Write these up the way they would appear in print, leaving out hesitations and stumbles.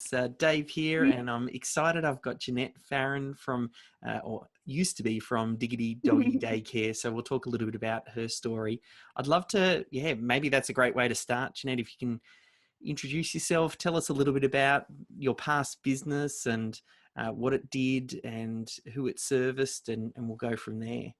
It's Dave here, and I'm excited. I've got Jeanette Farren from, or used to be from Diggity Doggy Daycare. So we'll talk a little bit about her story. I'd love to, maybe that's a great way to start. Jeanette, if you can introduce yourself, tell us a little bit about your past business and what it did and who it serviced, and we'll go from there.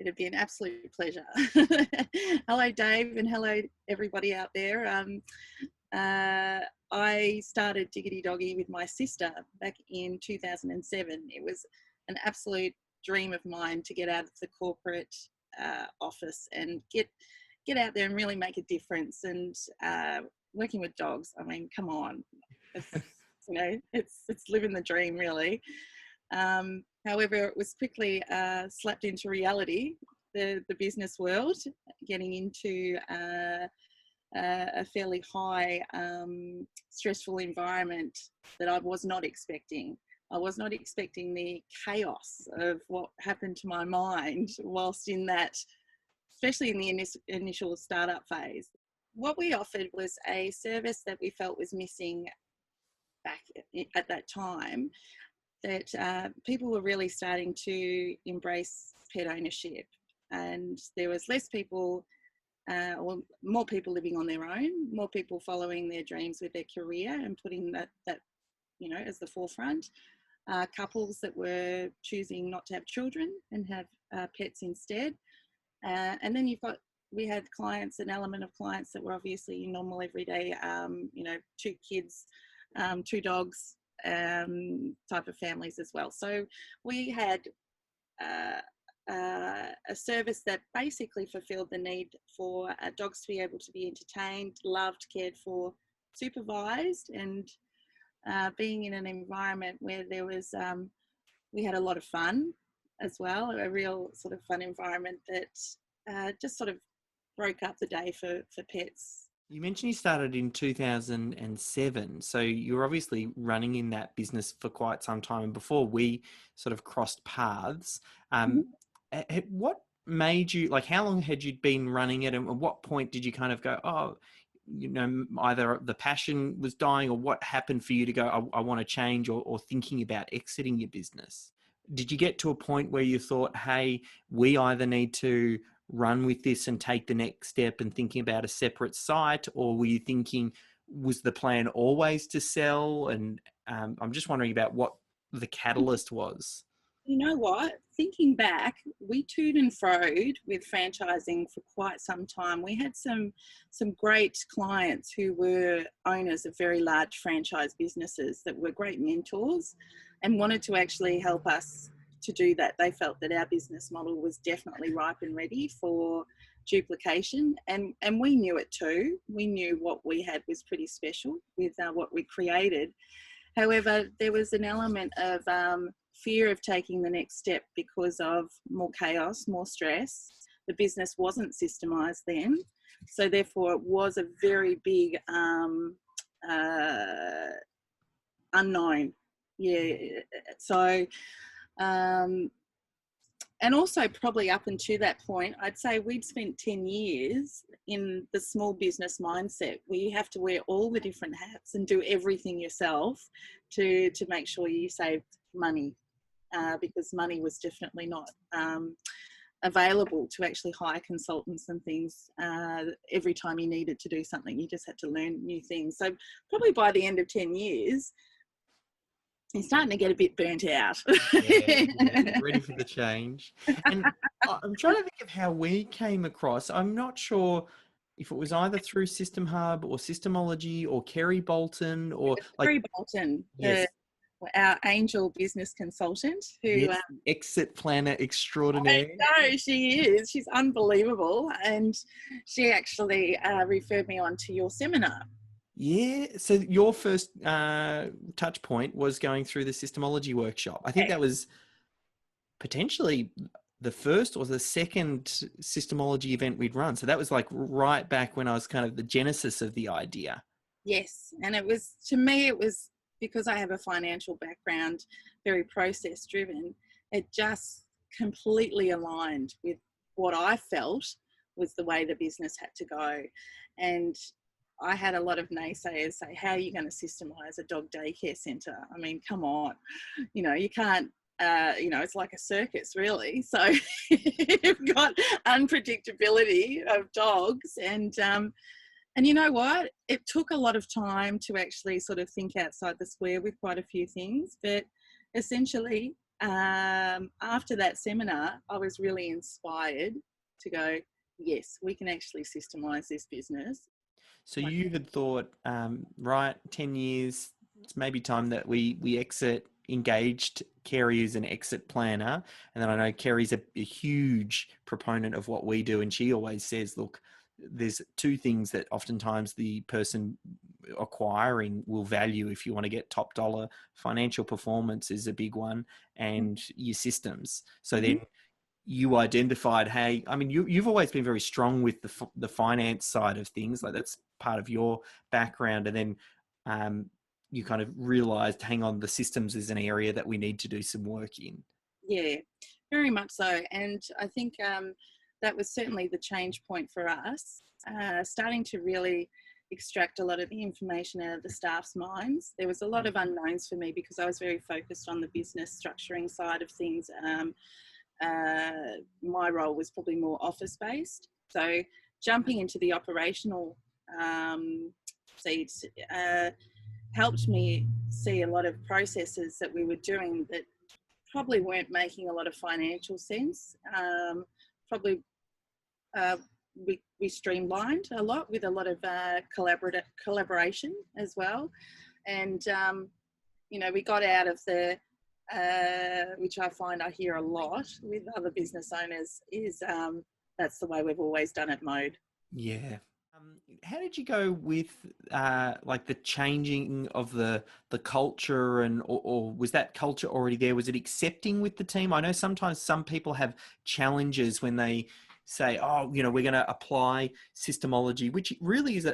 It'd be an absolute pleasure. Hello, Dave, and hello, everybody out there. I started Diggity Doggy with my sister back in 2007. It was an absolute dream of mine to get out of the corporate office and get out there and really make a difference. And working with dogs, I mean, come on, it's living the dream, really. However, it was quickly slapped into reality, the business world, getting into a fairly high stressful environment that I was not expecting. I was not expecting the chaos of what happened to my mind whilst in that, especially in the initial startup phase. What we offered was a service that we felt was missing back at that time, that people were really starting to embrace pet ownership, and there was less people or more people living on their own, more people following their dreams with their career and putting that as the forefront. Couples that were choosing not to have children and have pets instead. And then we had clients, an element of clients that were obviously normal everyday, 2 kids, 2 dogs type of families as well. So we had a service that basically fulfilled the need for dogs to be able to be entertained, loved, cared for, supervised, and being in an environment where there was, we had a lot of fun as well, a real sort of fun environment that just sort of broke up the day for pets. You mentioned you started in 2007, so you're obviously running in that business for quite some time. And before we sort of crossed paths, what made you, how long had you been running it, and at what point did you kind of go, either the passion was dying, or what happened for you to go, I want to change, or thinking about exiting your business? Did you get to a point where you thought, hey, we either need to run with this and take the next step and thinking about a separate site, or were you thinking, was the plan always to sell? And I'm just wondering about what the catalyst was. You know what? Thinking back, we toed and froed with franchising for quite some time. We had some great clients who were owners of very large franchise businesses that were great mentors and wanted to actually help us to do that. They felt that our business model was definitely ripe and ready for duplication, and we knew it too. We knew what we had was pretty special with what we created. However, there was an element of fear of taking the next step because of more chaos, more stress. The business wasn't systemized then, so therefore it was a very big unknown. Yeah, so and also probably up until that point, I'd say we'd spent 10 years in the small business mindset where you have to wear all the different hats and do everything yourself to make sure you saved money, because money was definitely not available to actually hire consultants and things. Every time you needed to do something, you just had to learn new things. So probably by the end of 10 years, you're starting to get a bit burnt out. Ready for the change. And I'm trying to think of how we came across. I'm not sure if it was either through SystemHUB or Systemology or Kerry Bolton or Kerry Bolton, yes, our angel business consultant, who yes, exit planner extraordinaire. I know, she is. She's unbelievable, and she actually referred me on to your seminar. Yeah, so your first touch point was going through the Systemology workshop. I think that was potentially the first or the second Systemology event we'd run. So that was like right back when I was kind of the genesis of the idea. Yes, and it was, to me, it was because I have a financial background, very process driven. It just completely aligned with what I felt was the way the business had to go. And I had a lot of naysayers say, how are you going to systemize a dog daycare centre? I mean, come on, you can't, it's like a circus really. So you've got unpredictability of dogs, and you know what? It took a lot of time to actually sort of think outside the square with quite a few things, but essentially, after that seminar, I was really inspired to go, yes, we can actually systemize this business. So you had thought, right, 10 years, it's maybe time that we exit engaged Kerry as an exit planner. And then I know Kerry's a huge proponent of what we do. And she always says, look, there's two things that oftentimes the person acquiring will value if you want to get top dollar. Financial performance is a big one, and your systems. So then you identified, hey, I mean, you've always been very strong with the finance side of things, like that's part of your background, and then you kind of realized, hang on, the systems is an area that we need to do some work in. Yeah, very much so. And I think that was certainly the change point for us, starting to really extract a lot of the information out of the staff's minds. There was a lot of unknowns for me because I was very focused on the business structuring side of things. My role was probably more office based. So jumping into the operational seats helped me see a lot of processes that we were doing that probably weren't making a lot of financial sense. We streamlined a lot with a lot of collaboration as well. And, we got out of the, which I find I hear a lot with other business owners, is that's the way we've always done it mode. Yeah. How did you go with like the changing of the culture, and or was that culture already there? Was it accepting with the team? I know sometimes some people have challenges when they say, oh, we're going to apply systemology, which really is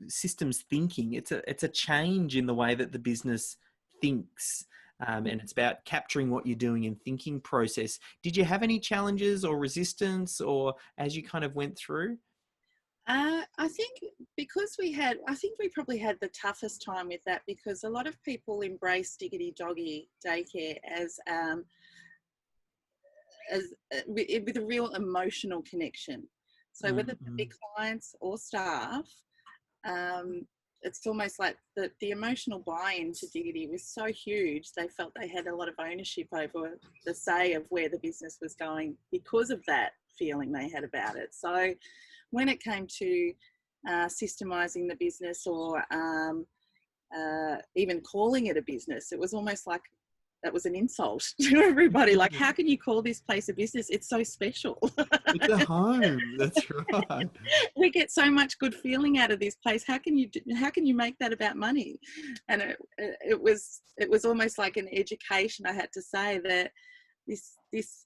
systems thinking. It's a change in the way that the business thinks. And it's about capturing what you're doing in thinking process. Did you have any challenges or resistance, or as you kind of went through? I think I think we probably had the toughest time with that, because a lot of people embrace Diggity Doggy Daycare with a real emotional connection. So whether it be clients or staff, it's almost like the emotional buy-in to Diggity was so huge. They felt they had a lot of ownership over the say of where the business was going because of that feeling they had about it. So when it came to systemizing the business, or even calling it a business, it was almost like that was an insult to everybody. Like, how can you call this place a business? It's so special. It's a home. That's right. We get so much good feeling out of this place. How can you make that about money? And it was almost like an education. I had to say that this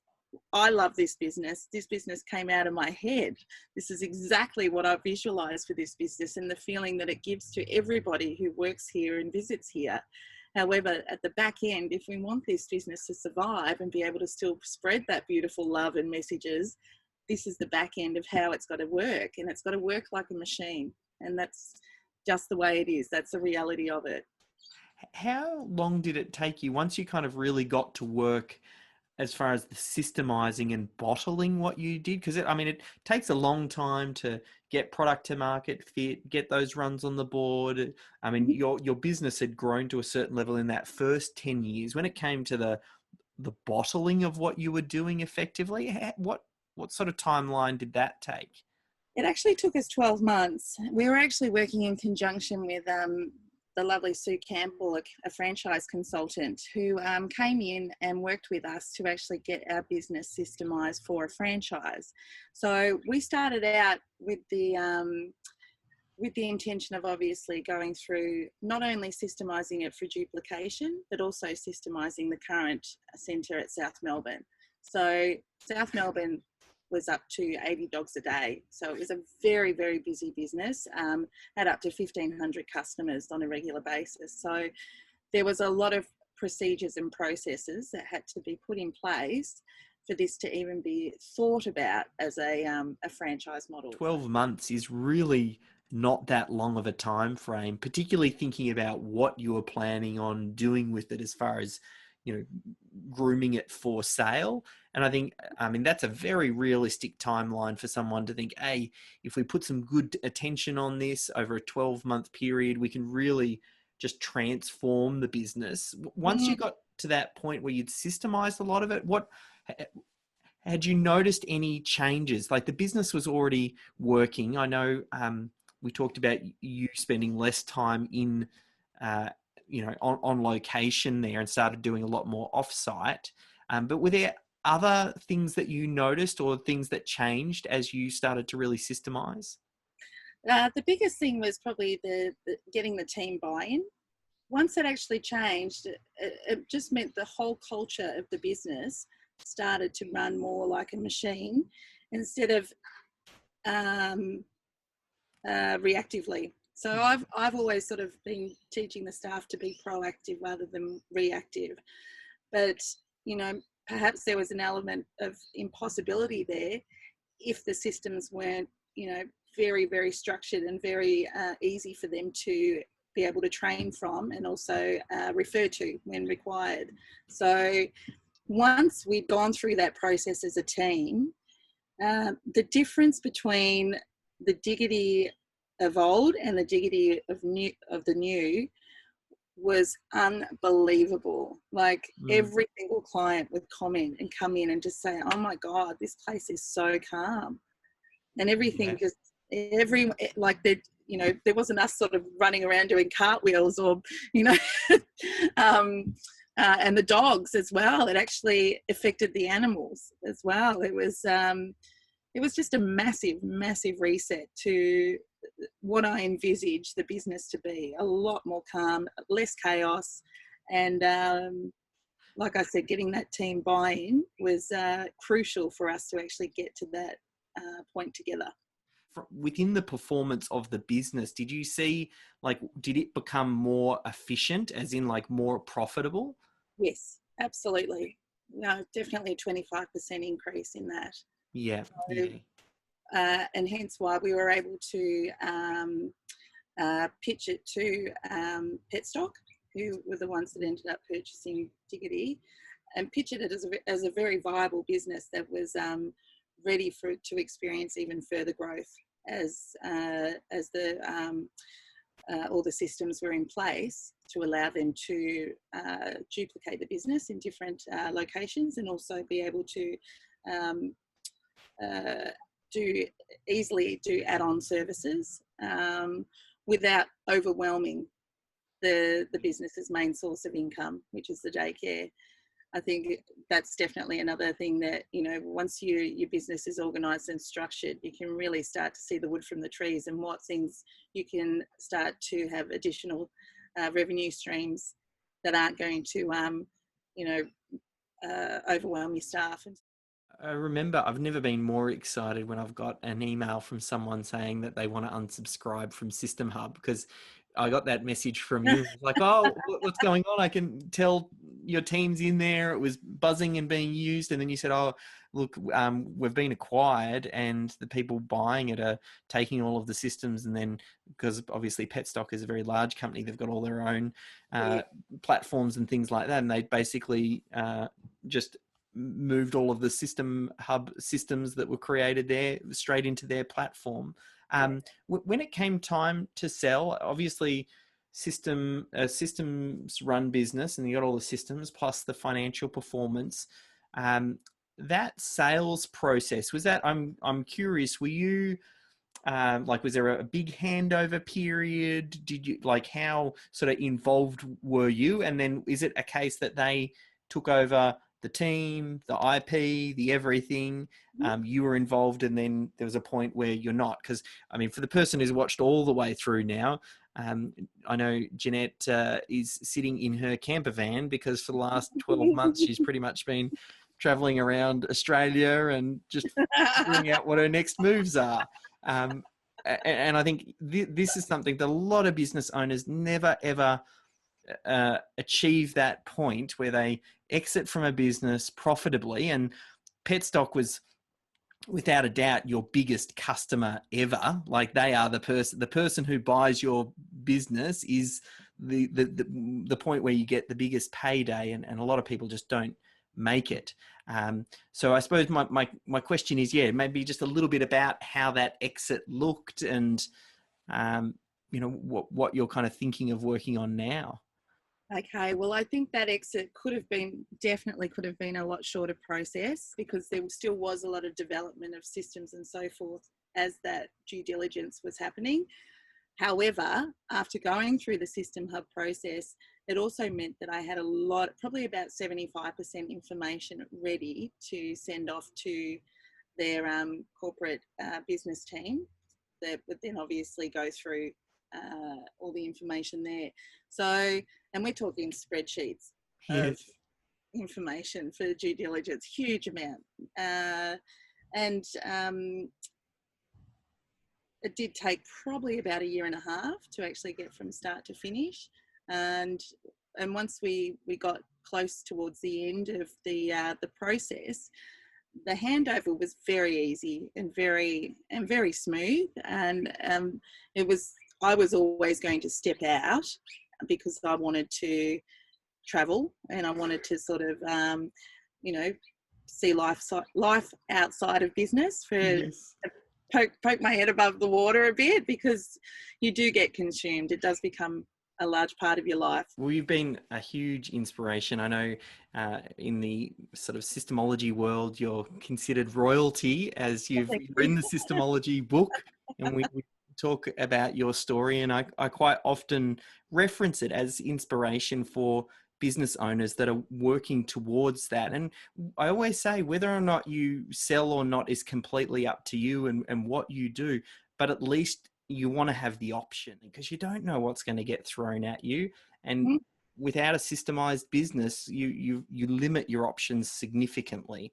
I love this business. This business came out of my head. This is exactly what I visualized for this business, and the feeling that it gives to everybody who works here and visits here. However, at the back end, if we want this business to survive and be able to still spread that beautiful love and messages, this is the back end of how it's got to work, and it's got to work like a machine. And that's just the way it is. That's the reality of it. How long did it take you once you kind of really got to work as far as the systemizing and bottling what you did? Because it takes a long time to get product to market fit, get those runs on the board. I mean, your business had grown to a certain level in that first 10 years. When it came to the bottling of what you were doing effectively, what sort of timeline did that take? It actually took us 12 months. We were actually working in conjunction with the lovely Sue Campbell, a franchise consultant, who came in and worked with us to actually get our business systemized for a franchise. So we started out with the intention of obviously going through not only systemizing it for duplication, but also systemizing the current centre at South Melbourne. So South Melbourne was up to 80 dogs a day. So it was a very, very busy business, had up to 1,500 customers on a regular basis. So there was a lot of procedures and processes that had to be put in place for this to even be thought about as a franchise model. 12 months is really not that long of a time frame, particularly thinking about what you were planning on doing with it as far as, you know, grooming it for sale. And I think, I mean, that's a very realistic timeline for someone to think, hey, if we put some good attention on this over a 12-month period, we can really just transform the business. Once you got to that point where you'd systemized a lot of it, what had you noticed any changes? Like the business was already working. I know we talked about you spending less time in, you know, on location there and started doing a lot more offsite. But were there other things that you noticed or things that changed as you started to really systemize? The biggest thing was probably the getting the team buy-in. Once it actually changed, it just meant the whole culture of the business started to run more like a machine instead of reactively. So I've always sort of been teaching the staff to be proactive rather than reactive. But, you know, perhaps there was an element of impossibility there if the systems weren't, you know, very, very structured and very easy for them to be able to train from and also refer to when required. So once we'd gone through that process as a team, the difference between the Diggity of old and the Diggity of the new was unbelievable. Like every single client would comment and come in and just say, oh my God, this place is so calm. And everything just, like that, you know, there wasn't us sort of running around doing cartwheels or, you know, and the dogs as well. It actually affected the animals as well. It was just a massive, massive reset to what I envisaged the business to be. A lot more calm, less chaos. And like I said, getting that team buy-in was crucial for us to actually get to that point together. Within the performance of the business, did you see, like, did it become more efficient, as in like more profitable? Yes, absolutely. No, definitely a 25% increase in that. Yeah, So, and hence why we were able to pitch it to Petstock, who were the ones that ended up purchasing Diggity, and pitch it as a very viable business that was ready to experience even further growth as all the systems were in place to allow them to duplicate the business in different locations and also be able to easily do add-on services without overwhelming the business's main source of income, which is the daycare. I think that's definitely another thing that, you know, once your business is organised and structured, you can really start to see the wood from the trees and what things you can start to have additional revenue streams that aren't going to, you know, overwhelm your staff. I remember I've never been more excited when I've got an email from someone saying that they want to unsubscribe from SystemHUB, because I got that message from you. It's like, oh, what's going on? I can tell your team's in there. It was buzzing and being used. And then you said, oh, look, we've been acquired and the people buying it are taking all of the systems. And then, because obviously Petstock is a very large company, they've got all their own platforms and things like that. And they basically just moved all of the SystemHUB systems that were created there straight into their platform. When it came time to sell, obviously systems run business and you got all the systems plus the financial performance. That sales process, was that, I'm curious, were you like, was there a big handover period? Did you, like, how sort of involved were you? And then is it a case that they took over the team, the IP, the everything, you were involved, and then there was a point where you're not? Because, I mean, for the person who's watched all the way through now, I know Jeanette is sitting in her camper van because for the last 12 months, she's pretty much been traveling around Australia and just figuring out what her next moves are. And I think this is something that a lot of business owners never, ever achieve that point where they exit from a business profitably. And Petstock was without a doubt your biggest customer ever. Like, they are the person who buys your business is the point where you get the biggest payday, and a lot of people just don't make it. So I suppose my question is, yeah, maybe just a little bit about how that exit looked, and you know, what you're kind of thinking of working on now. Okay, well, I think that exit definitely could have been a lot shorter process, because there still was a lot of development of systems and so forth as that due diligence was happening. However, after going through the SystemHUB process, it also meant that I had a lot, probably about 75% information ready to send off to their corporate business team, that would then obviously go through all the information there. So, and we're talking spreadsheets of Yes. information for due diligence, huge amount. And it did take probably about 1.5 years to actually get from start to finish. And once we got close towards the end of the process, the handover was very easy and very smooth. And I was always going to step out, because I wanted to travel, and I wanted to sort of you know, see life outside of business, for Yes. poke my head above the water a bit, because you do get consumed. It does become a large part of your life. Well, you've been a huge inspiration. I know in the sort of systemology world, you're considered royalty, as you're in the systemology book, and we talk about your story, and I quite often reference it as inspiration for business owners that are working towards that. And I always say, whether or not you sell or not is completely up to you and what you do, but at least you want to have the option, because you don't know what's going to get thrown at you. And Mm-hmm. without a systemized business, you limit your options significantly.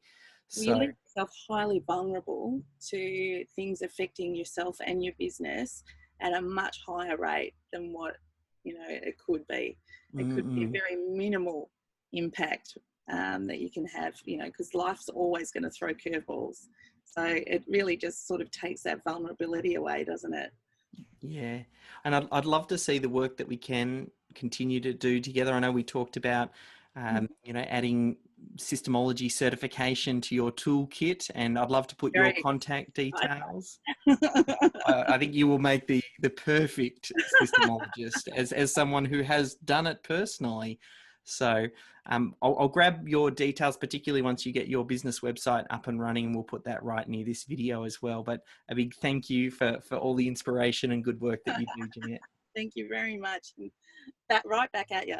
Well, you So leave yourself highly vulnerable to things affecting yourself and your business at a much higher rate than what, you know, it could be. It could be a very minimal impact that you can have, you know, because life's always going to throw curveballs. So it really just sort of takes that vulnerability away, doesn't it? yeah, and I'd love to see the work that we can continue to do together. I know we talked about, you know, adding systemology certification to your toolkit, and I'd love to put your Very contact excited. details. I think you will make the perfect systemologist, as someone who has done it personally. So I'll grab your details, particularly once you get your business website up and running, and we'll put that right near this video as well. But a big thank you for all the inspiration and good work that you do, Jeanette. Thank you very much. Right back at you.